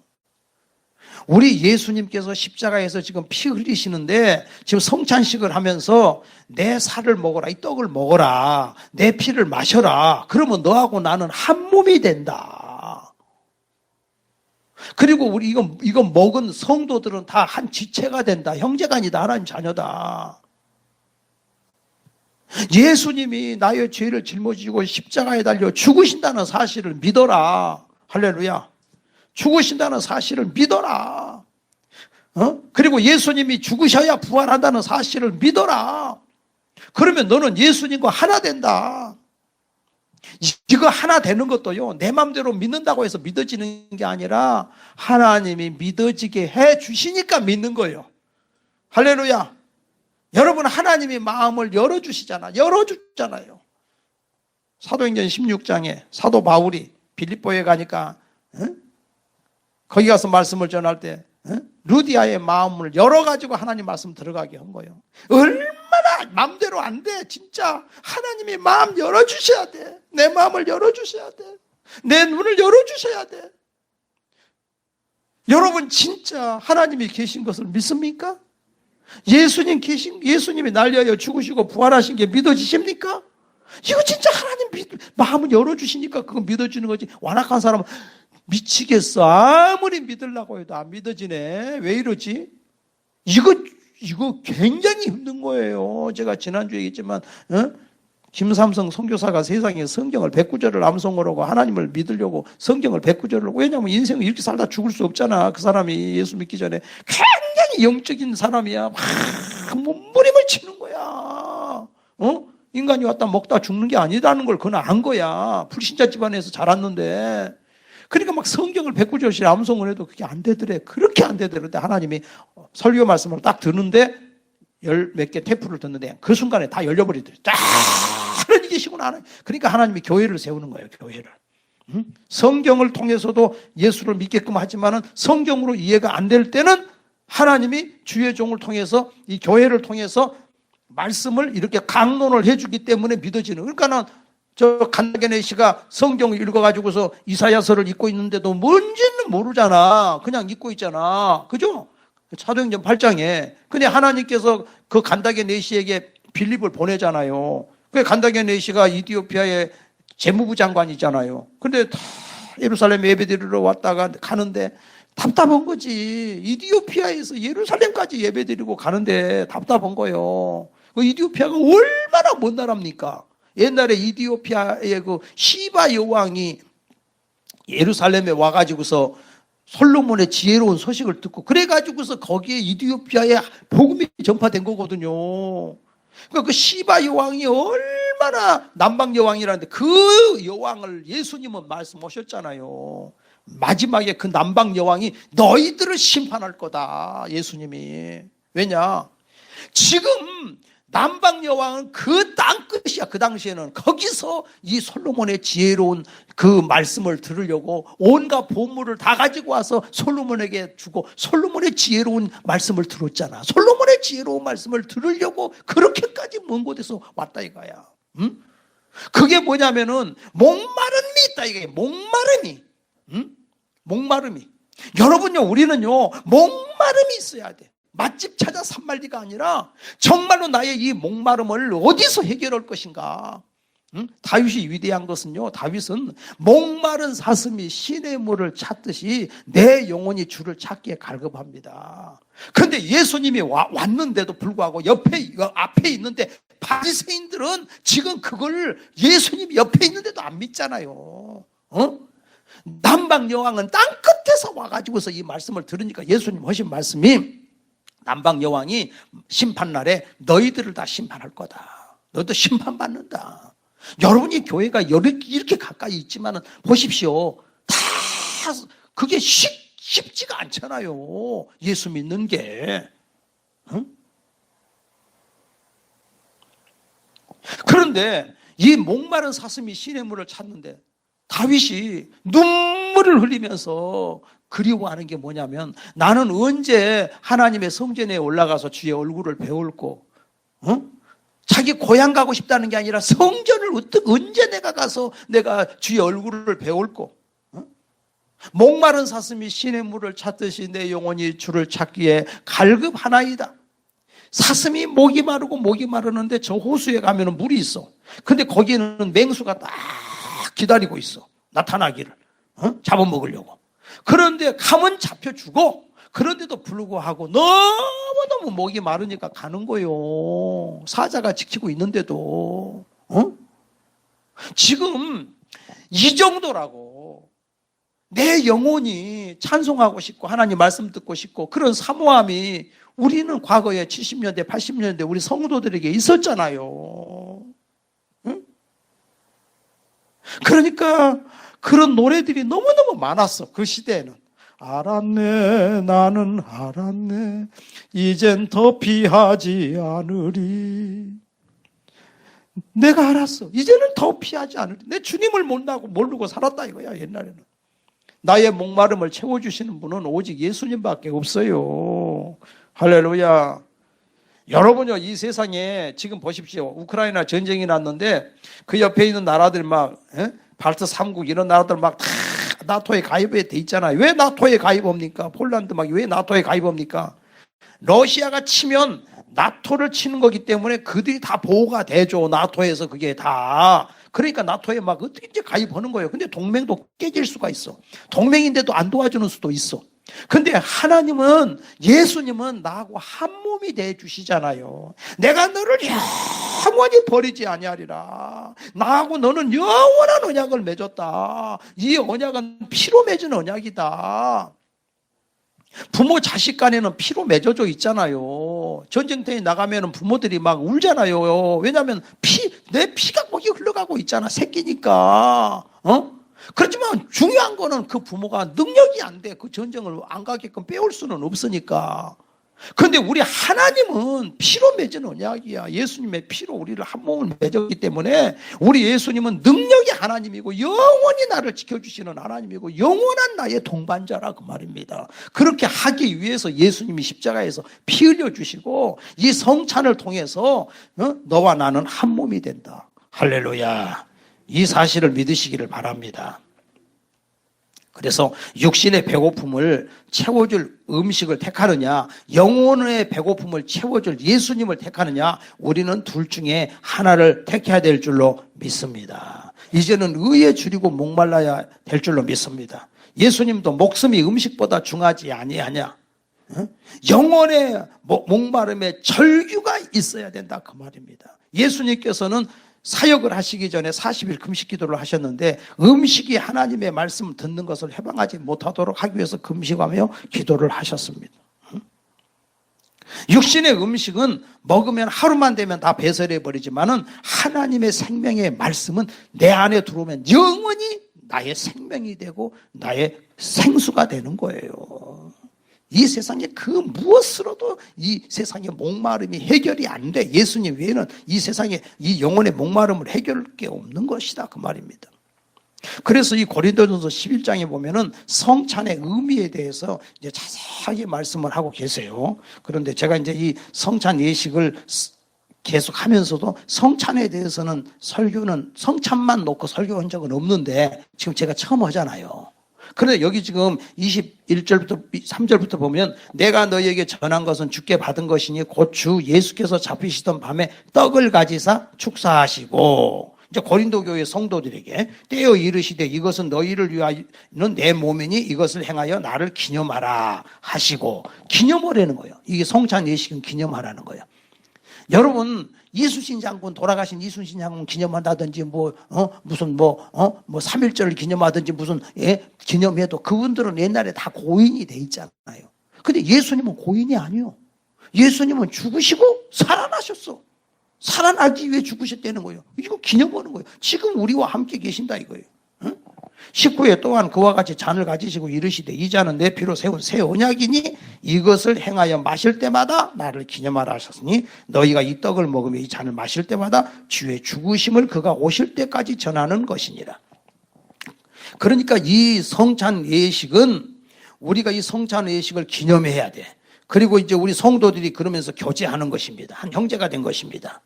우리 예수님께서 십자가에서 지금 피 흘리시는데 지금 성찬식을 하면서 내 살을 먹어라, 이 떡을 먹어라, 내 피를 마셔라. 그러면 너하고 나는 한 몸이 된다. 그리고 우리 이거 먹은 성도들은 다 한 지체가 된다. 형제가 아니다. 하나님 자녀다. 예수님이 나의 죄를 짊어지고 십자가에 달려 죽으신다는 사실을 믿어라. 할렐루야. 죽으신다는 사실을 믿어라. 그리고 예수님이 죽으셔야 부활한다는 사실을 믿어라. 그러면 너는 예수님과 하나 된다. 이거 하나 되는 것도요 내 마음대로 믿는다고 해서 믿어지는 게 아니라 하나님이 믿어지게 해 주시니까 믿는 거예요. 할렐루야. 여러분 하나님이 마음을 열어주잖아요. 사도행전 16장에 사도 바울이 빌립보에 가니까 거기 가서 말씀을 전할 때 루디아의 마음을 열어가지고 하나님 말씀 들어가게 한 거예요. 얼마나 마음대로 안 돼. 진짜 하나님이 마음 열어주셔야 돼. 내 마음을 열어주셔야 돼. 내 눈을 열어주셔야 돼. 여러분 진짜 하나님이 계신 것을 믿습니까? 예수님이 날 위하여 죽으시고 부활하신 게 믿어지십니까? 이거 진짜 하나님 마음을 열어주시니까 그거 믿어주는 거지. 완악한 사람은 미치겠어. 아무리 믿으려고 해도 안 믿어지네. 왜 이러지? 이거 굉장히 힘든 거예요. 제가 지난주에 얘기했지만, 김삼성 선교사가 세상에 성경을 109절을 암송을 하고 하나님을 믿으려고 성경을 109절을 하고, 왜냐하면 인생을 이렇게 살다 죽을 수 없잖아. 그 사람이 예수 믿기 전에 굉장히 영적인 사람이야. 막 몸부림을 치는 거야. 인간이 왔다 먹다 죽는 게 아니라는 걸 그는 안 거야. 불신자 집안에서 자랐는데. 그러니까 막 성경을 109절씩 암송을 해도 그게 안 되더래. 그렇게 안 되더래. 하나님이 설교 말씀을 딱 듣는데 열 몇 개 테이프를 듣는데 그 순간에 다 열려버리더래. 쫙 하나님 계시구나. 그러니까 하나님이 교회를 세우는 거예요. 교회를. 성경을 통해서도 예수를 믿게끔 하지만은 성경으로 이해가 안 될 때는 하나님이 주의 종을 통해서 이 교회를 통해서 말씀을 이렇게 강론을 해주기 때문에 믿어지는. 그러니까는 저 간다게네 씨가 성경을 읽어가지고서 이사야서를 읽고 있는데도 뭔지는 모르잖아. 그냥 읽고 있잖아. 그죠? 사도행전 8장에. 근데 하나님께서 그 간다게네 씨에게 빌립을 보내잖아요. 그 간다게네 씨가 이디오피아의 재무부 장관이잖아요. 근데 다 예루살렘 예배드리러 왔다가 가는데 답답한 거지. 이디오피아에서 예루살렘까지 예배드리고 가는데 답답한 거예요. 그 이디오피아가 얼마나 먼 나라입니까? 옛날에 이디오피아의 그 시바 여왕이 예루살렘에 와가지고서 솔로몬의 지혜로운 소식을 듣고 그래가지고서 거기에 이디오피아에 복음이 전파된 거거든요. 그러니까 그 시바 여왕이 얼마나 남방 여왕이라는데 그 여왕을 예수님은 말씀하셨잖아요. 마지막에 그 남방 여왕이 너희들을 심판할 거다. 예수님이. 왜냐? 지금 남방 여왕은 그 땅끝이야. 그 당시에는 거기서 이 솔로몬의 지혜로운 그 말씀을 들으려고 온갖 보물을 다 가지고 와서 솔로몬에게 주고 솔로몬의 지혜로운 말씀을 들었잖아. 솔로몬의 지혜로운 말씀을 들으려고 그렇게까지 먼 곳에서 왔다 이거야. 그게 뭐냐면은 목마름이 있다 이게. 목마름이. 목마름이. 여러분요, 우리는요 목마름이 있어야 돼. 맛집 찾아 산말리가 아니라 정말로 나의 이 목마름을 어디서 해결할 것인가. 다윗이 위대한 것은요, 다윗은 목마른 사슴이 시냇물을 찾듯이 내 영혼이 주를 찾기에 갈급합니다. 그런데 예수님이 왔는데도 불구하고 앞에 있는데 바리새인들은 지금 그걸 예수님이 옆에 있는데도 안 믿잖아요. 남방 여왕은 땅끝에서 와가지고서 이 말씀을 들으니까 예수님 하신 말씀이 남방 여왕이 심판날에 너희들을 다 심판할 거다. 너희도 심판받는다. 여러분이 교회가 이렇게 가까이 있지만은 보십시오. 다 그게 쉽지가 않잖아요. 예수 믿는 게. 그런데 이 목마른 사슴이 시냇물을 찾는데 다윗이 눈물을 흘리면서 그리워하는 게 뭐냐면 나는 언제 하나님의 성전에 올라가서 주의 얼굴을 배울고 자기 고향 가고 싶다는 게 아니라 성전을 언제 내가 가서 내가 주의 얼굴을 배울고 목마른 사슴이 시냇물을 찾듯이 내 영혼이 주를 찾기에 갈급하나이다. 사슴이 목이 마르는데 저 호수에 가면 물이 있어. 근데 거기에는 맹수가 딱 기다리고 있어. 나타나기를 잡아먹으려고. 그런데 가면 잡혀주고 그런데도 불구하고 너무너무 목이 마르니까 가는 거예요. 사자가 지키고 있는데도. 지금 이 정도라고. 내 영혼이 찬송하고 싶고 하나님 말씀 듣고 싶고 그런 사모함이 우리는 과거에 70년대 80년대 우리 성도들에게 있었잖아요. 그러니까 그런 노래들이 너무너무 많았어. 그 시대에는. 알았네, 나는 알았네, 이젠 더 피하지 않으리. 내가 알았어. 이제는 더 피하지 않으리. 내 주님을 모르고 살았다 이거야. 옛날에는. 나의 목마름을 채워주시는 분은 오직 예수님밖에 없어요. 할렐루야. 여러분요, 이 세상에 지금 보십시오. 우크라이나 전쟁이 났는데 그 옆에 있는 나라들 막 발트 3국 이런 나라들 막 다 나토에 가입해 돼 있잖아요. 왜 나토에 가입합니까? 폴란드 막 왜 나토에 가입합니까? 러시아가 치면 나토를 치는 거기 때문에 그들이 다 보호가 되죠. 나토에서 그게 다. 그러니까 나토에 막 어떻게 이제 가입하는 거예요. 근데 동맹도 깨질 수가 있어. 동맹인데도 안 도와주는 수도 있어. 근데 하나님은, 예수님은 나하고 한 몸이 돼 주시잖아요. 내가 너를 영원히 버리지 아니하리라. 나하고 너는 영원한 언약을 맺었다. 이 언약은 피로 맺은 언약이다. 부모 자식 간에는 피로 맺어져 있잖아요. 전쟁터에 나가면 부모들이 막 울잖아요. 왜냐하면 내 피가 거기 흘러가고 있잖아. 새끼니까. 그렇지만 중요한 거는 그 부모가 능력이 안 돼. 그 전쟁을 안 가게끔 빼올 수는 없으니까. 그런데 우리 하나님은 피로 맺은 언약이야. 예수님의 피로 우리를 한 몸을 맺었기 때문에 우리 예수님은 능력이 하나님이고 영원히 나를 지켜주시는 하나님이고 영원한 나의 동반자라 그 말입니다. 그렇게 하기 위해서 예수님이 십자가에서 피 흘려주시고 이 성찬을 통해서 너와 나는 한 몸이 된다. 할렐루야. 이 사실을 믿으시기를 바랍니다. 그래서 육신의 배고픔을 채워줄 음식을 택하느냐, 영혼의 배고픔을 채워줄 예수님을 택하느냐, 우리는 둘 중에 하나를 택해야 될 줄로 믿습니다. 이제는 의에 줄이고 목말라야 될 줄로 믿습니다. 예수님도 목숨이 음식보다 중하지 아니하냐. 영혼의 목마름에 절규가 있어야 된다 그 말입니다. 예수님께서는 사역을 하시기 전에 40일 금식 기도를 하셨는데 음식이 하나님의 말씀을 듣는 것을 해방하지 못하도록 하기 위해서 금식하며 기도를 하셨습니다. 육신의 음식은 먹으면 하루만 되면 다 배설해 버리지만은 하나님의 생명의 말씀은 내 안에 들어오면 영원히 나의 생명이 되고 나의 생수가 되는 거예요. 이 세상에 그 무엇으로도 이 세상의 목마름이 해결이 안 돼. 예수님 외에는 이 세상에 이 영혼의 목마름을 해결할 게 없는 것이다 그 말입니다. 그래서 이 고린도전서 11장에 보면은 성찬의 의미에 대해서 이제 자세하게 말씀을 하고 계세요. 그런데 제가 이제 이 성찬 예식을 계속 하면서도 성찬에 대해서는 설교는 성찬만 놓고 설교한 적은 없는데 지금 제가 처음 하잖아요. 그런데 여기 지금 21절부터 3절부터 보면 내가 너희에게 전한 것은 주께 받은 것이니 곧 주 예수께서 잡히시던 밤에 떡을 가지사 축사하시고 이제 고린도 교회 성도들에게 떼어 이르시되 이것은 너희를 위하여는 내 몸이니 이것을 행하여 나를 기념하라 하시고 기념하라는 거예요. 이게 성찬 예식은 기념하라는 거예요. 여러분 이순신 장군 돌아가신 이순신 장군 기념한다든지 무슨 3.1절을 기념하든지 무슨 기념해도 그분들은 옛날에 다 고인이 돼 있잖아요. 근데 예수님은 고인이 아니에요. 예수님은 죽으시고 살아나셨어. 살아나기 위해 죽으셨다는 거예요. 이거 기념하는 거예요. 지금 우리와 함께 계신다 이거예요. 19회 또한 그와 같이 잔을 가지시고 이르시되 이 잔은 내 피로 세운 새 언약이니 이것을 행하여 마실 때마다 나를 기념하라 하셨으니 너희가 이 떡을 먹으며 이 잔을 마실 때마다 주의 죽으심을 그가 오실 때까지 전하는 것이니라. 그러니까 이 성찬 예식은 우리가 이 성찬 예식을 기념해야 돼. 그리고 이제 우리 성도들이 그러면서 교제하는 것입니다. 한 형제가 된 것입니다.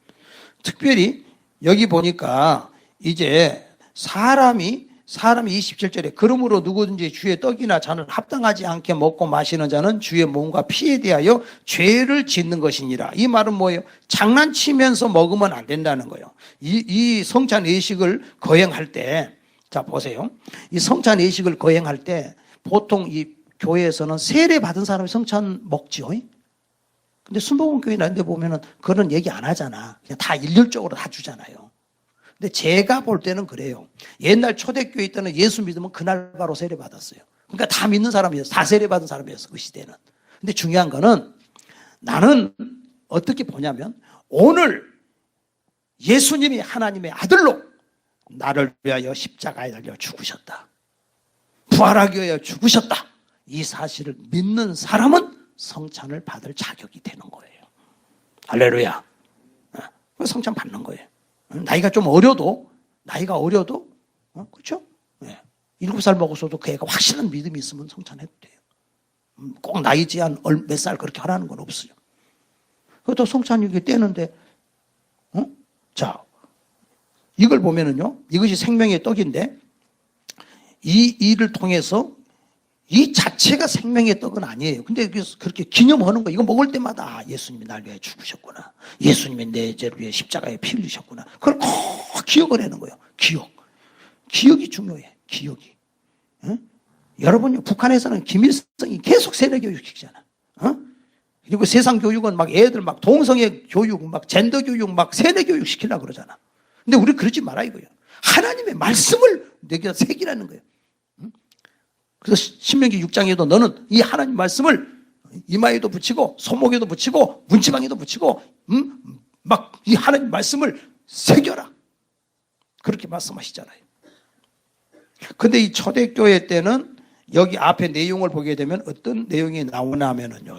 특별히 여기 보니까 이제 사람이 27절에 그러므로 누구든지 주의 떡이나 잔을 합당하지 않게 먹고 마시는 자는 주의 몸과 피에 대하여 죄를 짓는 것이니라. 이 말은 뭐예요? 장난치면서 먹으면 안 된다는 거예요. 이 성찬 예식을 거행할 때, 자 보세요. 이 성찬 예식을 거행할 때 보통 이 교회에서는 세례 받은 사람이 성찬 먹지요. 근데 순복음교회 이런 데 보면은 그런 얘기 안 하잖아. 그냥 다 일률적으로 다 주잖아요. 근데 제가 볼 때는 그래요. 옛날 초대교회 때는 예수 믿으면 그날 바로 세례 받았어요. 그러니까 다 믿는 사람이었어. 다 세례 받은 사람이었어. 그 시대는. 근데 중요한 거는 나는 어떻게 보냐면 오늘 예수님이 하나님의 아들로 나를 위하여 십자가에 달려 죽으셨다. 부활하기 위하여 죽으셨다. 이 사실을 믿는 사람은 성찬을 받을 자격이 되는 거예요. 할렐루야. 성찬 받는 거예요. 나이가 좀 어려도, 그렇죠? 7살 먹었어도 그 애가 확실한 믿음이 있으면 성찬해도 돼요. 꼭 나이 제한 몇 살 그렇게 하라는 건 없어요. 그것도 성찬 이게 떼는데, 자, 이걸 보면은요, 이것이 생명의 떡인데, 이 일을 통해서 이 자체가 생명의 떡은 아니에요. 근데 그렇게 기념하는 거, 이거 먹을 때마다 아, 예수님이 날 위해 죽으셨구나. 예수님이 내 죄를 위해 십자가에 피 흘리셨구나. 그걸 꼭 기억을 하는 거예요. 기억이 중요해. 기억이. 응? 여러분, 북한에서는 김일성이 계속 세뇌 교육시키잖아. 그리고 세상 교육은 막 애들 막 동성애 교육, 막 젠더 교육, 막 세뇌 교육 시키려고 그러잖아. 근데 우리 그러지 말아 이거예요. 하나님의 말씀을 내가 새기라는 거예요. 그래서 신명기 6장에도 너는 이 하나님 말씀을 이마에도 붙이고 손목에도 붙이고 문지방에도 붙이고 막 이 하나님 말씀을 새겨라. 그렇게 말씀하시잖아요. 근데 이 초대교회 때는 여기 앞에 내용을 보게 되면 어떤 내용이 나오냐면요.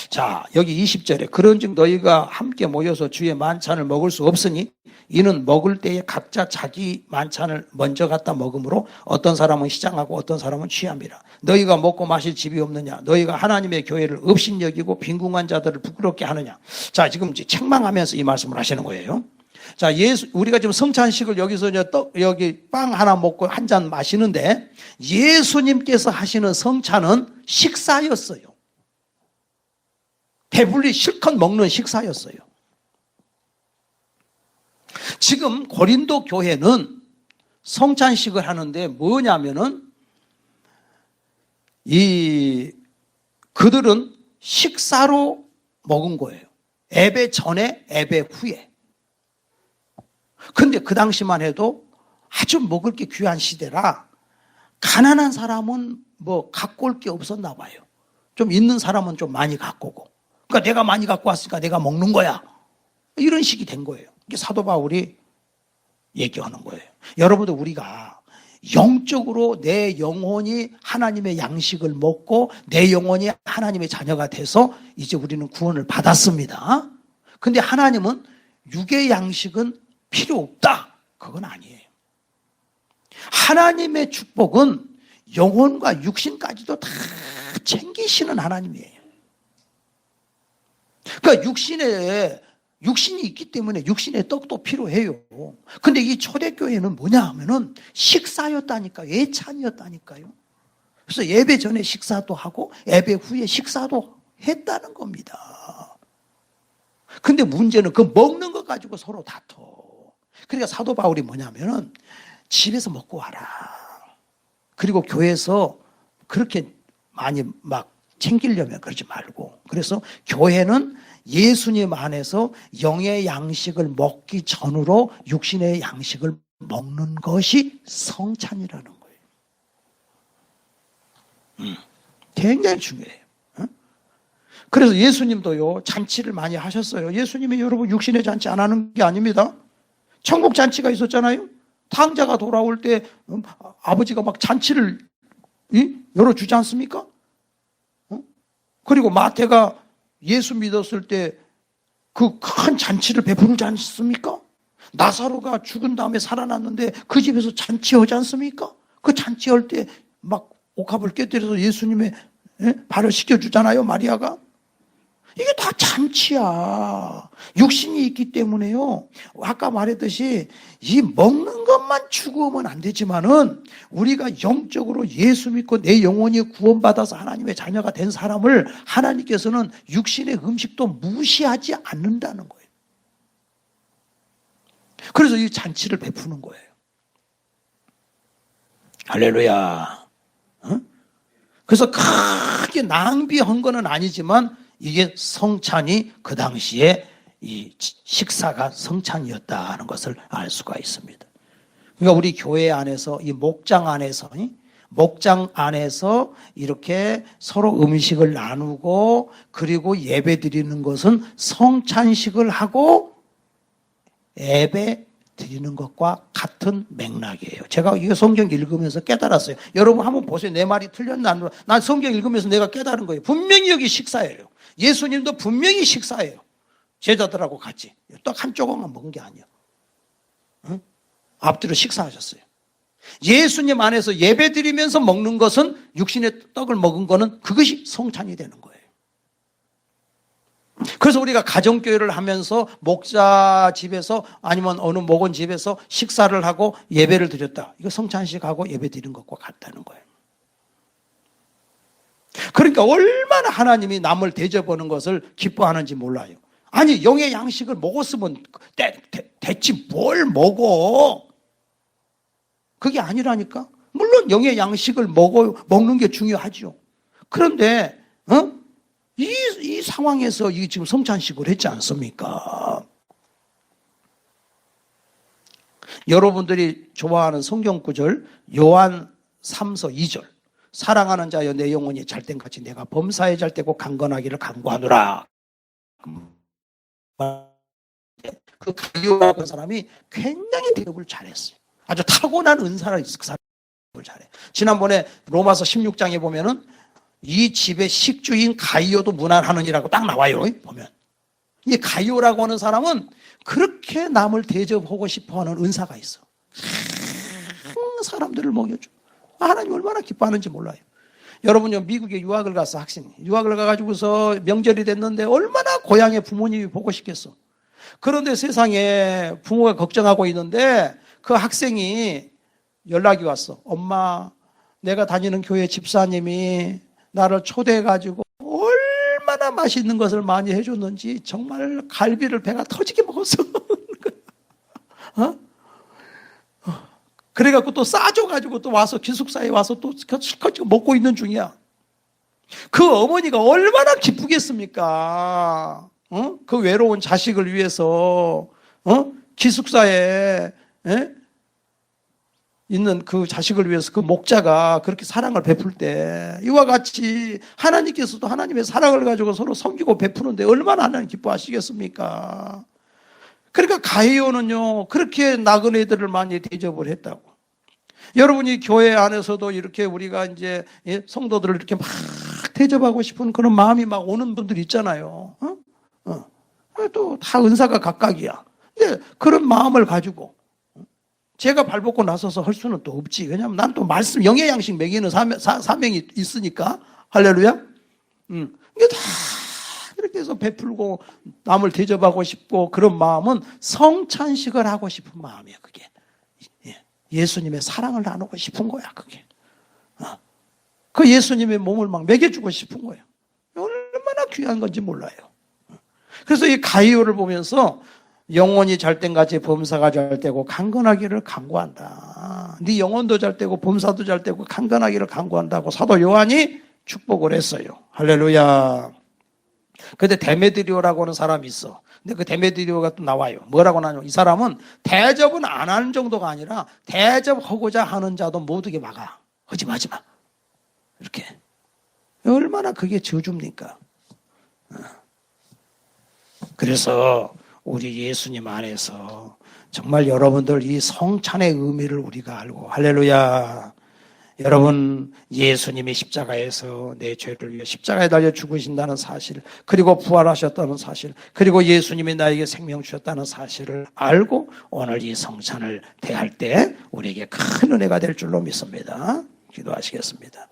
자, 여기 20절에 그런즉 너희가 함께 모여서 주의 만찬을 먹을 수 없으니 이는 먹을 때에 각자 자기 만찬을 먼저 갖다 먹으므로 어떤 사람은 시장하고 어떤 사람은 취함이라. 너희가 먹고 마실 집이 없느냐? 너희가 하나님의 교회를 업신여기고 빈궁한 자들을 부끄럽게 하느냐? 자, 지금 책망하면서 이 말씀을 하시는 거예요. 자, 우리가 지금 성찬식을 여기서 여기 빵 하나 먹고 한 잔 마시는데 예수님께서 하시는 성찬은 식사였어요. 배불리 실컷 먹는 식사였어요. 지금 고린도 교회는 성찬식을 하는데 뭐냐면은 그들은 식사로 먹은 거예요. 예배 전에, 예배 후에. 근데 그 당시만 해도 아주 먹을 게 귀한 시대라 가난한 사람은 뭐 갖고 올 게 없었나 봐요. 좀 있는 사람은 좀 많이 갖고 오고. 그러니까 내가 많이 갖고 왔으니까 내가 먹는 거야. 이런 식이 된 거예요. 이게 사도 바울이 얘기하는 거예요. 여러분들 우리가 영적으로 내 영혼이 하나님의 양식을 먹고 내 영혼이 하나님의 자녀가 돼서 이제 우리는 구원을 받았습니다. 근데 하나님은 육의 양식은 필요 없다. 그건 아니에요. 하나님의 축복은 영혼과 육신까지도 다 챙기시는 하나님이에요. 그러니까 육신이 있기 때문에 육신의 떡도 필요해요. 근데 이 초대교회는 뭐냐 하면은 식사였다니까요. 예찬이었다니까요. 그래서 예배 전에 식사도 하고 예배 후에 식사도 했다는 겁니다. 근데 문제는 그 먹는 것 가지고 서로 다퉈. 그러니까 사도 바울이 뭐냐면은 집에서 먹고 와라. 그리고 교회에서 그렇게 많이 막 챙기려면 그러지 말고. 그래서 교회는 예수님 안에서 영의 양식을 먹기 전으로 육신의 양식을 먹는 것이 성찬이라는 거예요. 굉장히 중요해요. 그래서 예수님도요, 잔치를 많이 하셨어요. 예수님이 여러분 육신의 잔치 안 하는 게 아닙니다. 천국 잔치가 있었잖아요. 탕자가 돌아올 때 아버지가 막 잔치를 열어주지 않습니까? 그리고 마태가 예수 믿었을 때 그 큰 잔치를 베푸지 않습니까? 나사로가 죽은 다음에 살아났는데 그 집에서 잔치하지 않습니까? 그 잔치할 때 막 옥합을 깨뜨려서 예수님의 발을 씻겨주잖아요, 마리아가. 이게 다 잔치야. 육신이 있기 때문에요. 아까 말했듯이 이 먹는 것만 추구하면 안 되지만은 우리가 영적으로 예수 믿고 내 영혼이 구원받아서 하나님의 자녀가 된 사람을 하나님께서는 육신의 음식도 무시하지 않는다는 거예요. 그래서 이 잔치를 베푸는 거예요. 할렐루야. 그래서 크게 낭비한 거는 아니지만 이게 성찬이 그 당시에 이 식사가 성찬이었다는 것을 알 수가 있습니다. 그러니까 우리 교회 안에서 이 목장 안에서 이렇게 서로 음식을 나누고 그리고 예배 드리는 것은 성찬식을 하고 예배 드리는 것과 같은 맥락이에요. 제가 이 성경 읽으면서 깨달았어요. 여러분 한번 보세요. 내 말이 틀렸나? 난 성경 읽으면서 내가 깨달은 거예요. 분명히 여기 식사예요. 예수님도 분명히 식사예요. 제자들하고 같이. 딱 한 조각만 먹은 게 아니야. 응? 앞뒤로 식사하셨어요. 예수님 안에서 예배 드리면서 먹는 것은 육신의 떡을 먹은 거는 그것이 성찬이 되는 거예요. 그래서 우리가 가정교회를 하면서 목자 집에서 아니면 어느 목원 집에서 식사를 하고 예배를 드렸다. 이거 성찬식하고 예배 드린 것과 같다는 거예요. 그러니까 얼마나 하나님이 남을 대접하는 것을 기뻐하는지 몰라요. 아니 영의 양식을 먹었으면 됐지 뭘 먹어. 그게 아니라니까. 물론 영의 양식을 먹는 게 중요하죠. 그런데 이 상황에서 이 지금 성찬식을 했지 않습니까? 여러분들이 좋아하는 성경 구절 요한 3서 2절 사랑하는 자여 내 영혼이 잘된 같이 내가 범사에 잘되고 강건하기를 간구하노라. 그 가이오라는 사람이 굉장히 대접을 잘했어요. 아주 타고난 은사가 있어. 그 사람을 잘해. 지난번에 로마서 16장에 보면은 이 집의 식주인 가이오도 무난하느니라고 딱 나와요. 보면 이 가이오라고 하는 사람은 그렇게 남을 대접하고 싶어하는 은사가 있어. 사람들을 먹여줘. 하나님 얼마나 기뻐하는지 몰라요. 여러분요 미국에 유학을 갔어. 학생이 유학을 가가지고서 명절이 됐는데 얼마나 고향에 부모님이 보고 싶겠어. 그런데 세상에 부모가 걱정하고 있는데 그 학생이 연락이 왔어. 엄마, 내가 다니는 교회 집사님이 나를 초대해가지고 얼마나 맛있는 것을 많이 해줬는지 정말 갈비를 배가 터지게 먹었어. 그래갖고 또 싸줘가지고 또 와서 기숙사에 와서 또 실컷 먹고 있는 중이야. 그 어머니가 얼마나 기쁘겠습니까? 그 외로운 자식을 위해서 기숙사에 있는 그 자식을 위해서 그 목자가 그렇게 사랑을 베풀 때 이와 같이 하나님께서도 하나님의 사랑을 가지고 서로 섬기고 베푸는데 얼마나 하나님 기뻐하시겠습니까? 그러니까 가이오는요 그렇게 나그네들을 많이 대접을 했다고. 여러분이 교회 안에서도 이렇게 우리가 이제 성도들을 이렇게 막 대접하고 싶은 그런 마음이 막 오는 분들 있잖아요. 또 다 은사가 각각이야. 근데 그런 마음을 가지고 제가 발벗고 나서서 할 수는 또 없지. 왜냐하면 난 또 말씀 영의 양식 먹이는 사명이 있으니까. 할렐루야. 이게 다 이렇게 해서 베풀고 남을 대접하고 싶고 그런 마음은 성찬식을 하고 싶은 마음이에요. 그게 예수님의 사랑을 나누고 싶은 거야. 그게 그 예수님의 몸을 막 먹여주고 싶은 거예요. 얼마나 귀한 건지 몰라요. 그래서 이 가이오를 보면서 영혼이 잘된 같이 범사가 잘되고 강건하기를 간구한다. 네 영혼도 잘되고 범사도 잘되고 강건하기를 간구한다고 사도 요한이 축복을 했어요. 할렐루야. 근데 데메드리오라고 하는 사람이 있어. 근데 그 데메드리오가 또 나와요. 뭐라고 나냐? 이 사람은 대접은 안 하는 정도가 아니라 대접하고자 하는 자도 모두게 막아. 하지 마. 이렇게. 얼마나 그게 저주입니까? 그래서 우리 예수님 안에서 정말 여러분들 이 성찬의 의미를 우리가 알고 할렐루야. 여러분 예수님이 십자가에서 내 죄를 위해 십자가에 달려 죽으신다는 사실 그리고 부활하셨다는 사실 그리고 예수님이 나에게 생명 주셨다는 사실을 알고 오늘 이 성찬을 대할 때 우리에게 큰 은혜가 될 줄로 믿습니다. 기도하시겠습니다.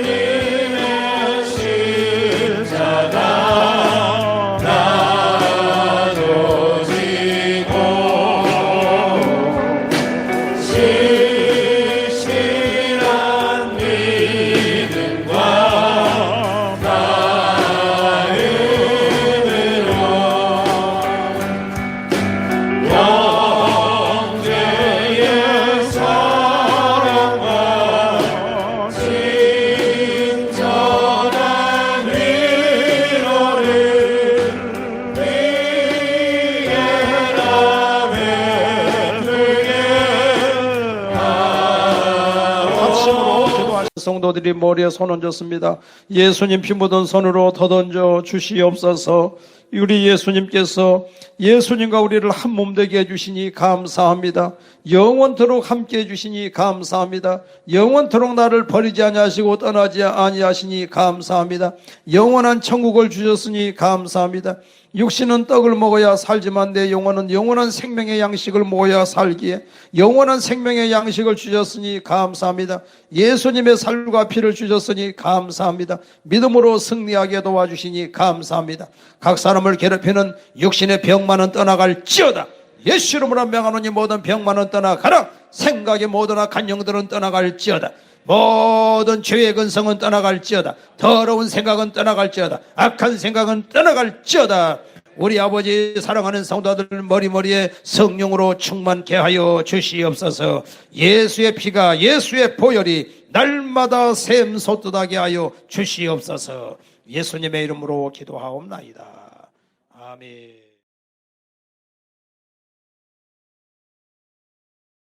주님의 십자가 나눠지고 신실한 믿음과 마음으로 형제의 사랑과 진정한 위로를 위에나 베풀게 합심으로 기도하신 성도들이 머리에 손 얹었습니다. 예수님 피 묻은 손으로 더던져 주시옵소서. 우리 예수님께서 예수님과 우리를 한 몸 되게 해주시니 감사합니다. 영원토록 함께 해주시니 감사합니다. 영원토록 나를 버리지 아니하시고 떠나지 아니하시니 감사합니다. 영원한 천국을 주셨으니 감사합니다. 육신은 떡을 먹어야 살지만 내 영혼은 영원한 생명의 양식을 먹어야 살기에 영원한 생명의 양식을 주셨으니 감사합니다. 예수님의 살과 피를 주셨으니 감사합니다. 믿음으로 승리하게 도와주시니 감사합니다. 각 사람을 괴롭히는 육신의 병만은 떠나갈지어다. 예수 이름으로 명하노니 모든 병만은 떠나가라. 생각의 모든 악한 영들은 떠나갈지어다. 모든 죄의 근성은 떠나갈지어다. 더러운 생각은 떠나갈지어다. 악한 생각은 떠나갈지어다. 우리 아버지 사랑하는 성도들 머리머리에 성령으로 충만케 하여 주시옵소서. 예수의 피가 예수의 보혈이 날마다 샘솟듯하게 하여 주시옵소서. 예수님의 이름으로 기도하옵나이다. 아멘.